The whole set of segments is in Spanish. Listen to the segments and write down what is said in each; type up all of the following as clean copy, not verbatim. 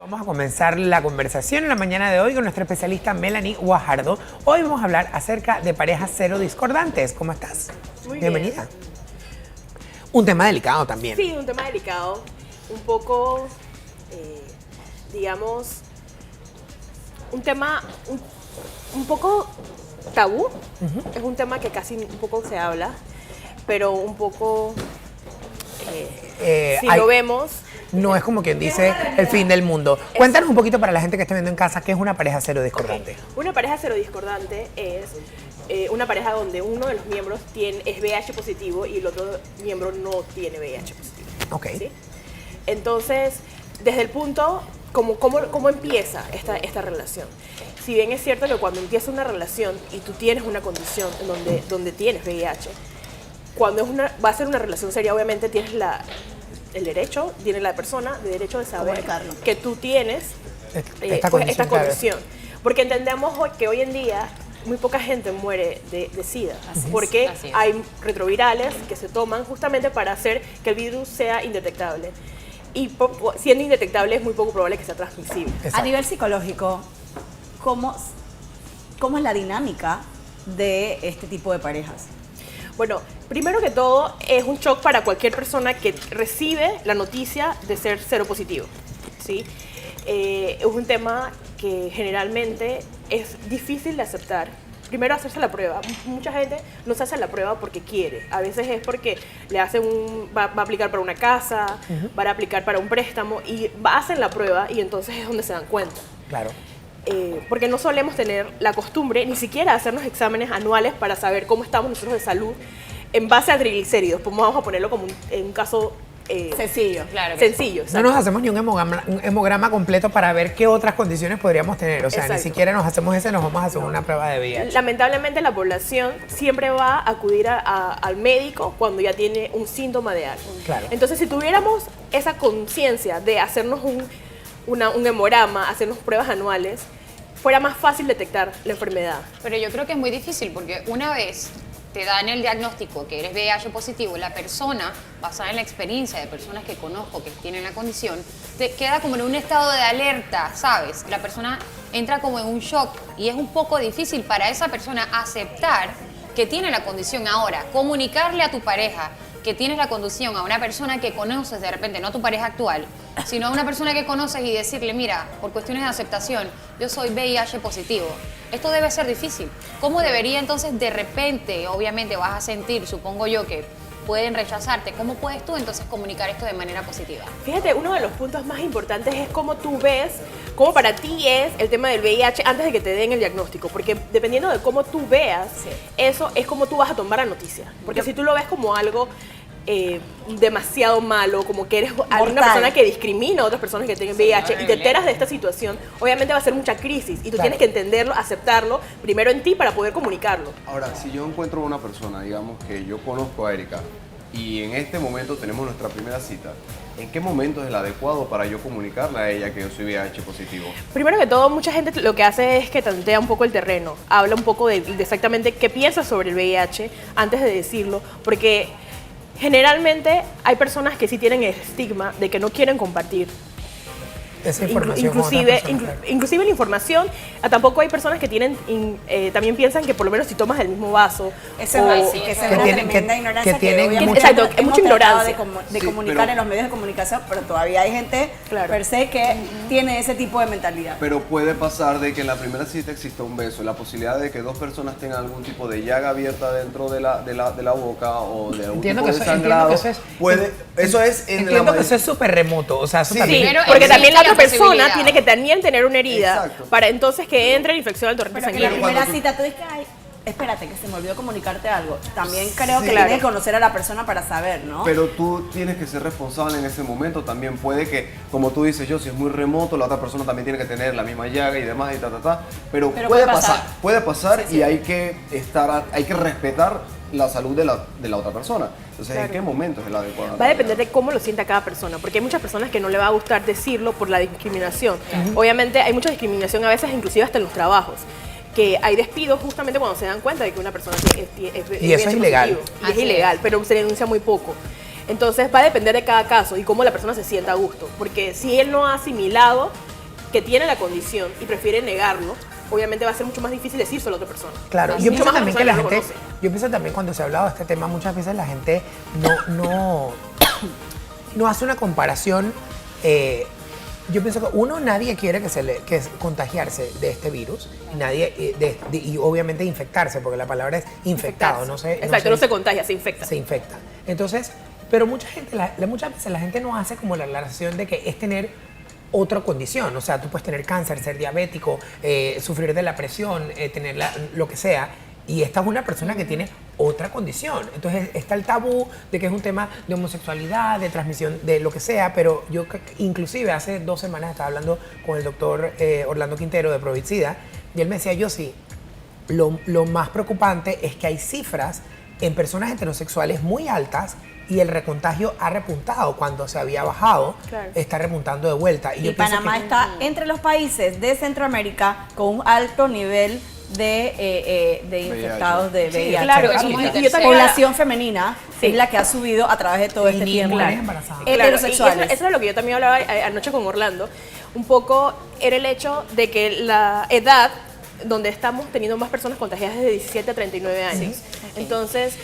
Vamos a comenzar la conversación en la mañana de hoy con nuestra especialista Melanie Guajardo. Hoy vamos a hablar acerca de parejas cero discordantes. ¿Cómo estás? Muy Bienvenida. bien. Un tema delicado también. Sí, un tema delicado, un poco, digamos, un tema un poco tabú. Es un tema que casi un poco se habla, pero un poco, si lo vemos... No es como quien dice el fin del mundo. Cuéntanos un poquito para la gente que está viendo en casa qué es una pareja cero discordante. Okay. Una pareja cero discordante es una pareja donde uno de los miembros es VIH positivo y el otro miembro no tiene VIH positivo. Ok. ¿Sí? Entonces, desde el punto, ¿cómo empieza esta relación? Si bien es cierto que cuando empieza una relación y tú tienes una condición en donde tienes VIH, cuando va a ser una relación seria, obviamente tienes el derecho, tiene la persona el derecho de saber que tú tienes esta condición. Porque entendemos que hoy en día muy poca gente muere de SIDA, porque hay retrovirales que se toman justamente para hacer que el virus sea indetectable. Y siendo indetectable es muy poco probable que sea transmisible. A nivel psicológico, ¿cómo es la dinámica de este tipo de parejas? Bueno, primero que todo es un shock para cualquier persona que recibe la noticia de ser cero positivo, ¿sí? Es un tema que generalmente es difícil de aceptar. Primero hacerse la prueba. Mucha gente no se hace la prueba porque quiere. A veces es porque le hacen va a aplicar para una casa, va a aplicar para un préstamo y hacen la prueba y entonces es donde se dan cuenta. Claro. Porque no solemos tener la costumbre ni siquiera hacernos exámenes anuales para saber cómo estamos nosotros de salud en base a triglicéridos. Pues vamos a ponerlo como en un caso sencillo. Claro. Sencillo. No nos hacemos ni un hemograma completo para ver qué otras condiciones podríamos tener. O sea, ni siquiera nos hacemos nos vamos a hacer una prueba de VIH. Lamentablemente la población siempre va a acudir al médico cuando ya tiene un síntoma de algo. Claro. Entonces, si tuviéramos esa conciencia de hacernos un hemograma, hacernos pruebas anuales, fuera más fácil detectar la enfermedad. Pero yo creo que es muy difícil porque una vez te dan el diagnóstico que eres VIH positivo, la persona, basada en la experiencia de personas que conozco que tienen la condición, te queda como en un estado de alerta, ¿sabes? La persona entra como en un shock y es un poco difícil para esa persona aceptar que tiene la condición. Ahora, comunicarle a tu pareja que tienes la condición a una persona que conoces de repente, no a tu pareja actual, sino a una persona que conoces y decirle, mira, por cuestiones de aceptación, yo soy VIH positivo. Esto debe ser difícil. ¿Cómo debería entonces de repente, obviamente vas a sentir, supongo yo, que pueden rechazarte? ¿Cómo puedes tú entonces comunicar esto de manera positiva? Fíjate, uno de los puntos más importantes es cómo tú ves, cómo para ti es el tema del VIH antes de que te den el diagnóstico. Porque dependiendo de cómo tú veas, eso es como tú vas a tomar la noticia. Porque si tú lo ves como algo demasiado malo, como que eres una persona que discrimina a otras personas que tienen VIH y te enteras de esta situación, obviamente va a ser mucha crisis y tú tienes que entenderlo, aceptarlo primero en ti para poder comunicarlo. Ahora, si yo encuentro una persona, digamos que yo conozco a Erika y en este momento tenemos nuestra primera cita, ¿en qué momento es el adecuado para yo comunicarle a ella que yo soy VIH positivo? Primero que todo, mucha gente lo que hace es que tantea un poco el terreno, habla un poco de exactamente qué piensa sobre el VIH antes de decirlo, porque generalmente hay personas que sí tienen el estigma de que no quieren compartir esa información inclusive la información. Tampoco hay personas que también piensan que por lo menos si tomas el mismo vaso es una tremenda ignorancia que obviamente es mucha ignorancia de comunicar en los medios de comunicación, pero todavía hay gente per se que tiene ese tipo de mentalidad. Pero puede pasar de que en la primera cita exista un beso, la posibilidad de que dos personas tengan algún tipo de llaga abierta dentro de la boca o de algún tipo de sangrado. Eso es súper remoto, o sea, eso también. Porque también la otra persona tiene que también tener una herida para entonces que entre la infección al torrente sanguíneo. En la primera cita tú dices, ay, espérate, que se me olvidó comunicarte algo. También creo que tienes que conocer a la persona para saber, ¿no? Pero tú tienes que ser responsable en ese momento. También puede que, como tú dices, si es muy remoto, la otra persona también tiene que tener la misma llaga y demás y Pero puede pasar y hay que respetar la salud de la otra persona. Entonces, ¿en qué momento es el adecuado? Va a depender de cómo lo sienta cada persona, porque hay muchas personas que no le va a gustar decirlo por la discriminación. Obviamente hay mucha discriminación a veces, inclusive hasta en los trabajos, que hay despidos justamente cuando se dan cuenta de que una persona es y eso es ilegal. Y es ilegal, pero se denuncia muy poco. Entonces va a depender de cada caso y cómo la persona se sienta a gusto, porque si él no ha asimilado que tiene la condición y prefiere negarlo, obviamente va a ser mucho más difícil decírselo a otra persona. Claro, Así yo mucho pienso más también a que la la persona gente, no lo conoce. yo pienso también cuando se ha hablado de este tema, muchas veces la gente no hace una comparación. Yo pienso que nadie quiere que contagiarse de este virus, y obviamente infectarse, porque la palabra es infectado, no sé. Exacto, no se contagia, se infecta. Se infecta. Entonces, pero muchas veces la gente no hace como la relación de que es tener otra condición. O sea, tú puedes tener cáncer, ser diabético, sufrir de la presión, tener lo que sea. Y esta es una persona que tiene otra condición. Entonces está el tabú de que es un tema de homosexualidad, de transmisión, de lo que sea, pero yo inclusive hace 2 semanas estaba hablando con el doctor Orlando Quintero de Provicida y él me decía, yo sí, lo más preocupante es que hay cifras en personas heterosexuales muy altas y el recontagio ha repuntado cuando se había bajado, Claro. está repuntando de vuelta. Y yo pienso Panamá que- está entre los países de Centroamérica con un alto nivel de infectados de Sí, VIH. claro, África. y yo también- Población femenina Sí. es la que ha subido a través de todo este Y tiempo. mujeres embarazadas. Claro, y Heterosexuales. eso es lo que yo también hablaba anoche con Orlando. Un poco era el hecho de que la edad donde estamos teniendo más personas contagiadas de 17 a 39 años. Entonces,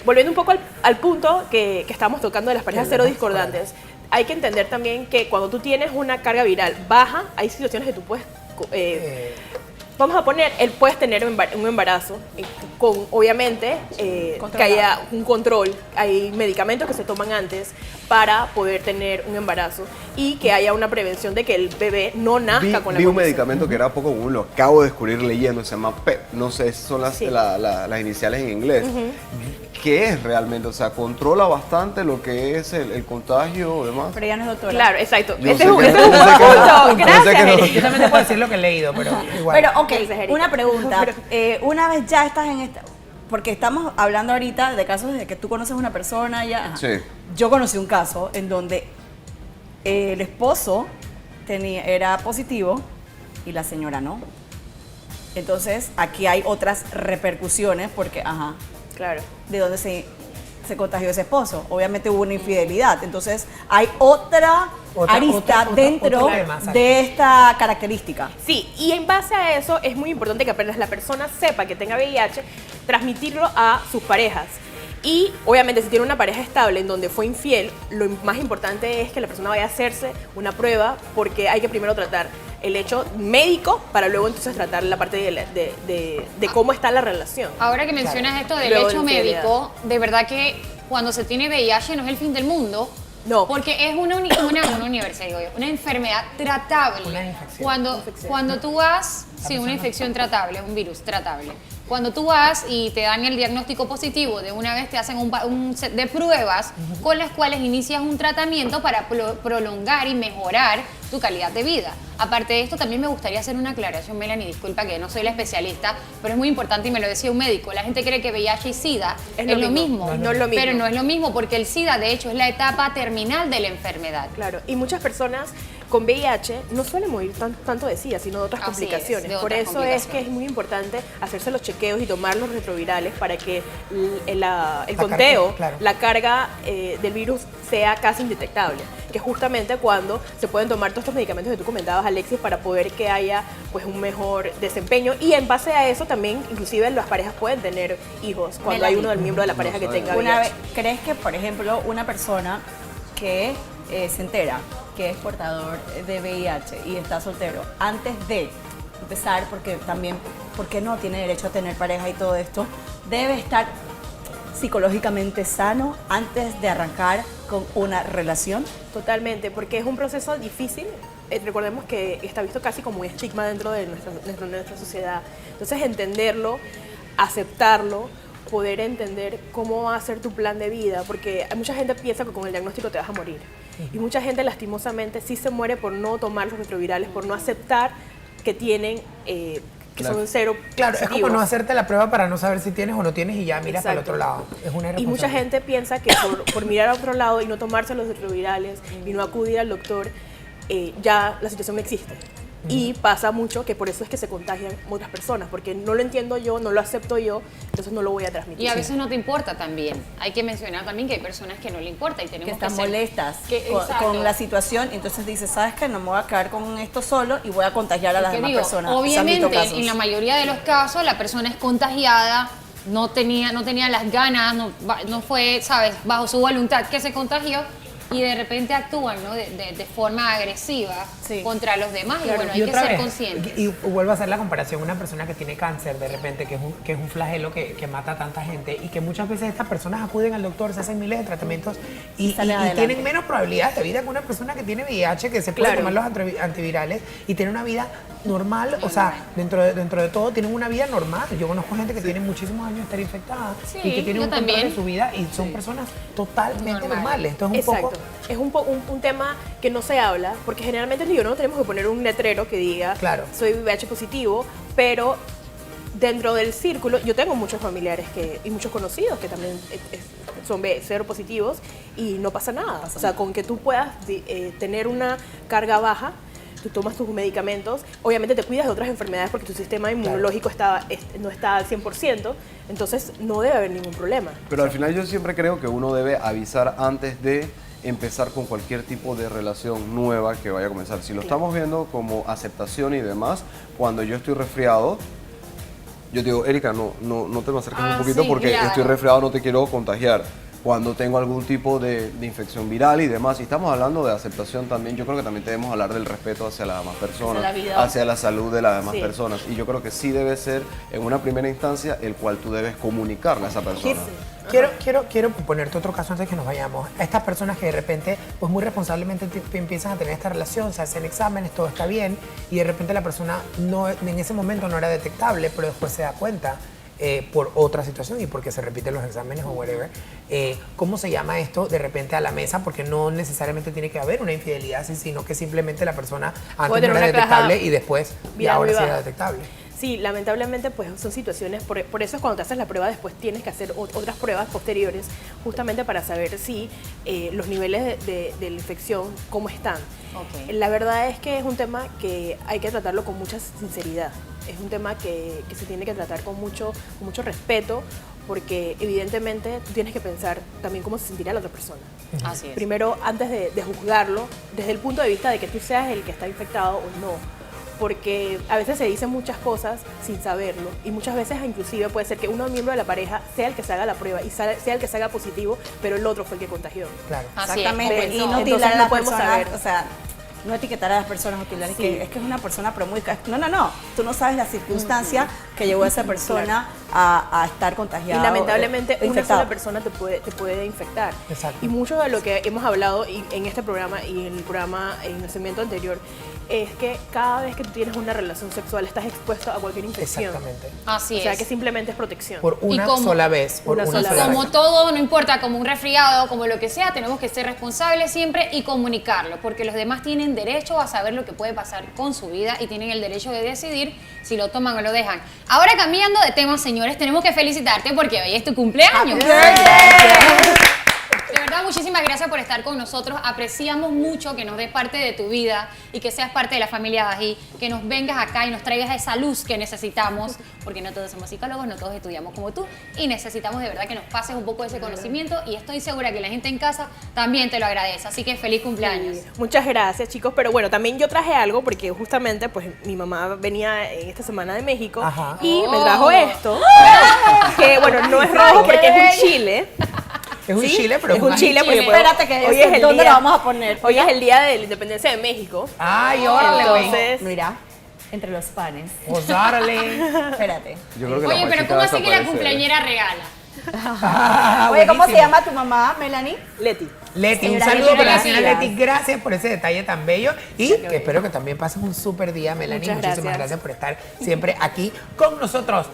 volviendo un poco al punto que estábamos tocando de las parejas De las serodiscordantes, hay que entender también que cuando tú tienes una carga viral baja, hay situaciones que tú puedes... vamos a poner, él puedes tener un embarazo con, obviamente, que haya un control, hay medicamentos que se toman antes para poder tener un embarazo y que haya una prevención de que el bebé no nazca con la Vi un condición. medicamento que era poco común, lo acabo de descubrir leyendo, se llama PEP, no sé, son las, Sí. las iniciales en inglés. ¿Qué es realmente? O sea, controla bastante lo que es el contagio o demás. Pero ella no es doctora. Claro, exacto. Yo Ese sé es un que no, buen yo sé que no. punto. Yo sé que Gracias, no. Erika. Yo también te puedo decir lo que he leído, pero igual. Pero, ok, Gracias, Erika. una pregunta. Una vez ya estás en esta... Porque estamos hablando ahorita de casos de que tú conoces a una persona ya. Ajá. Sí. Yo conocí un caso en donde el esposo era positivo y la señora no. Entonces, aquí hay otras repercusiones porque, ajá, Claro. de dónde se contagió ese esposo. Obviamente hubo una infidelidad. Entonces, hay otra arista otro dentro tema, exacto. de esta característica. Sí, y en base a eso es muy importante que apenas la persona sepa que tenga VIH, transmitirlo a sus parejas. Y obviamente si tiene una pareja estable en donde fue infiel, lo más importante es que la persona vaya a hacerse una prueba porque hay que primero tratar el hecho médico para luego entonces tratar la parte de cómo está la relación. Ahora que mencionas esto del Luego de hecho infidelidad. médico, de verdad que cuando se tiene VIH no es el fin del mundo. No. Porque es una universalidad, digo yo, una enfermedad tratable. Una infección. Cuando tú vas, sí, una infección tratable, un virus tratable. Cuando tú vas y te dan el diagnóstico positivo, de una vez te hacen un set de pruebas con las cuales inicias un tratamiento para prolongar y mejorar tu calidad de vida. Aparte de esto, también me gustaría hacer una aclaración, Melanie, disculpa que no soy la especialista, pero es muy importante y me lo decía un médico. La gente cree que VIH y SIDA es lo mismo, No es lo mismo. pero no es lo mismo porque el SIDA, de hecho, es la etapa terminal de la enfermedad. Claro, y muchas personas con VIH no suelen morir tanto de SIDA, sino de otras Así es, complicaciones. de Por otras eso es complicaciones. que es muy importante hacerse los chequeos y tomar los retrovirales para que el La conteo, carga, claro. la carga del virus sea casi indetectable, que es justamente cuando se pueden tomar todos estos medicamentos que tú comentabas, Alexis, para poder que haya pues un mejor desempeño y en base a eso también inclusive las parejas pueden tener hijos cuando hay Melanie, uno del miembro de la pareja que tenga Una VIH. vez, ¿crees que, por ejemplo, una persona que se entera que es portador de VIH y está soltero, antes de empezar, porque también, ¿por qué no tiene derecho a tener pareja y todo esto? Debe estar psicológicamente sano antes de arrancar con una relación. Totalmente, porque es un proceso difícil. Recordemos que está visto casi como un estigma dentro de nuestra sociedad. Entonces, entenderlo, aceptarlo, poder entender cómo va a ser tu plan de vida, porque hay mucha gente piensa que con el diagnóstico te vas a morir. Y mucha gente, lastimosamente, sí se muere por no tomar los retrovirales, por no aceptar que tienen, que Claro. son cero Claro, es como positivos. no hacerte la prueba para no saber si tienes o no tienes y ya miras para el Exacto. otro lado. Es una Y mucha irresponsabilidad. gente piensa que por mirar a otro lado y no tomarse los retrovirales y no acudir al doctor, ya la situación no existe. Y pasa mucho que por eso es que se contagian otras personas, porque no lo entiendo yo, no lo acepto yo, entonces no lo voy a transmitir. Y a veces no te importa también. Hay que mencionar también que hay personas que no le importa y tenemos Que están ser- molestas exacto. con la situación, entonces dices, ¿sabes qué? No me voy a quedar con esto solo y voy a contagiar a las Que demás digo, personas. Se han visto obviamente, casos. en la mayoría de los casos, la persona es contagiada, no tenía las ganas, no fue, ¿sabes?, bajo su voluntad que se contagió y de repente actúan, ¿no?, de forma agresiva Sí. contra los demás. Y bueno, Y hay que otra ser vez, conscientes. y vuelvo a hacer la comparación, una persona que tiene cáncer de repente, que es un flagelo que mata a tanta gente y que muchas veces estas personas acuden al doctor, se hacen miles de tratamientos y salen adelante. tienen menos probabilidades de vida que una persona que tiene VIH, que se puede Claro. tomar los antivirales y tiene una vida normal, o sea, dentro de todo tienen una vida normal. Yo conozco gente que tiene muchísimos años de estar infectada Sí, y que tiene yo un control también. de su vida y son personas totalmente Normales. normales. Entonces un Exacto. poco... Es un tema que no se habla, porque generalmente digo, no tenemos que poner un letrero que diga, Claro. soy VIH positivo, pero dentro del círculo, yo tengo muchos familiares y muchos conocidos que también son cero positivos y no pasa nada. O sea, con que tú puedas tener una carga baja, tú tomas tus medicamentos, obviamente te cuidas de otras enfermedades porque tu sistema inmunológico no está al 100%, entonces no debe haber ningún problema. Pero al final yo siempre creo que uno debe avisar antes de empezar con cualquier tipo de relación nueva que vaya a comenzar. Si lo estamos viendo como aceptación y demás, cuando yo estoy resfriado, yo digo, Erika, no te me acerques un poquito sí, porque claro. estoy resfriado, no te quiero contagiar. Cuando tengo algún tipo de infección viral y demás, y estamos hablando de aceptación también, yo creo que también debemos hablar del respeto hacia las demás personas, Hacia la vida. hacia la salud de las demás Sí. personas. Y yo creo que sí debe ser en una primera instancia el cual tú debes comunicarle a esa persona. Quiero ponerte otro caso antes que nos vayamos. A estas personas que de repente, pues muy responsablemente empiezan a tener esta relación, se hacen exámenes, todo está bien, y de repente la persona en ese momento no era detectable, pero después se da cuenta por otra situación y porque se repiten los exámenes o whatever. ¿Cómo se llama esto de repente a la mesa? Porque no necesariamente tiene que haber una infidelidad, sino que simplemente la persona antes Puede no tener era una caja detectable y después viral ahora muy sí era baja. detectable. Sí, lamentablemente pues son situaciones, por eso es cuando te haces la prueba después tienes que hacer otras pruebas posteriores justamente para saber si los niveles de la infección, cómo están. Ok. La verdad es que es un tema que hay que tratarlo con mucha sinceridad, es un tema que se tiene que tratar con mucho respeto porque evidentemente tú tienes que pensar también cómo se sentirá la otra persona. Así es. Primero, antes de juzgarlo, desde el punto de vista de que tú seas el que está infectado o no, porque a veces se dicen muchas cosas sin saberlo y muchas veces inclusive puede ser que uno miembro de la pareja sea el que se haga la prueba y sea el que se haga positivo, pero el otro fue el que contagió. Claro. Así es, Exactamente, y comprenso. no Entonces tildar a no las podemos personas, saber. o sea, no etiquetar a las personas o tildar, Sí. es que es una persona pero muy... No, tú no sabes la circunstancia que llevó a esa persona a estar Y contagiada. lamentablemente o una infectada. sola persona te puede infectar. Exacto. Y mucho de lo que hemos hablado en este programa y en el programa, en el segmento anterior, es que cada vez que tú tienes una relación sexual estás expuesto a cualquier infección. Exactamente. Así O sea es. que simplemente es protección. Por una como- sola vez. Por Una una sola sola vez. Como vez. todo, no importa, como un resfriado, como lo que sea, tenemos que ser responsables siempre y comunicarlo, porque los demás tienen derecho a saber lo que puede pasar con su vida y tienen el derecho de decidir si lo toman o lo dejan. Ahora cambiando de tema, señores, tenemos que felicitarte porque hoy es tu cumpleaños. De verdad, muchísimas gracias por estar con nosotros. Apreciamos mucho que nos des parte de tu vida y que seas parte de la familia Bají, que nos vengas acá y nos traigas esa luz que necesitamos, porque no todos somos psicólogos, no todos estudiamos como tú y necesitamos de verdad que nos pases un poco de ese conocimiento y estoy segura que la gente en casa también te lo agradece. Así que feliz cumpleaños. Sí. Muchas gracias, chicos. Pero bueno, también yo traje algo porque justamente pues mi mamá venía en esta semana de México Ajá. y me Oh. trajo esto, que bueno, no es rojo porque es un chile. Es un ¿Sí? chile, pero es un chile porque chile. Espérate que hoy ese, es el ¿dónde día, lo vamos a poner? Hoy es el día de la independencia de México. Ay, órale, güey. Entonces, Mira, entre los panes. Pues órale. Espérate. Yo creo que la Oye, pero Pachita ¿cómo así que la desaparece. cumpleañera regala? Oye, ¿cómo se buenísimo. llama tu mamá, Melanie? Leti. Leti, un Señora, saludo para la gracias. señora Leti. Gracias por ese detalle tan bello. Y que espero que también pases un súper día, Melanie. Muchas Muchísimas gracias. gracias por estar siempre aquí con nosotros.